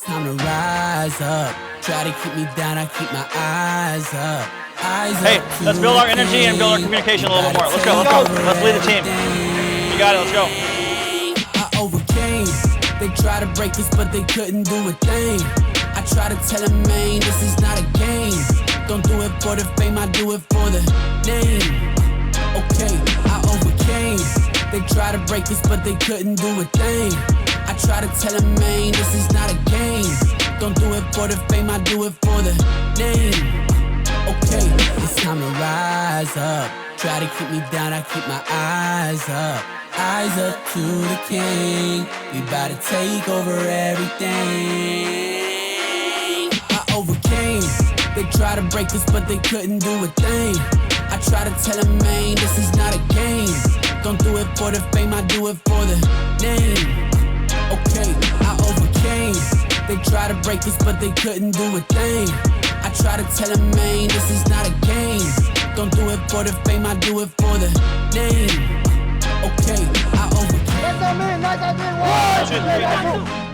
time to rise up. Try to keep me down, I keep my eyes up. Hey, let's build our energy and build our communication a little bit more. Let's go, let's go. Let's lead the team. You got it, let's go. I overcame. They try to break us, but they couldn't do a thing. I try to tell them, man, this is not a game. Don't do it for the fame, I do it for the name. Okay, I overcame. They try to break us, but they couldn't do a thing. I try to tell them, man, this is not a game. Don't do it for the fame, I do it for the name. Okay, it's time to rise up. Try to keep me down, I keep my eyes up. Eyes up to the king. We bout to take over everything. I overcame. They try to break us, but they couldn't do a thing. I try to tell them, man, this is not a game. Don't do it for the fame, I do it for the name. Okay, I overcame. They try to break us, but they couldn't do a thing. I try to tell them, man, this is not a game. Don't do it for the fame, I do it for the name. Okay, I overcame.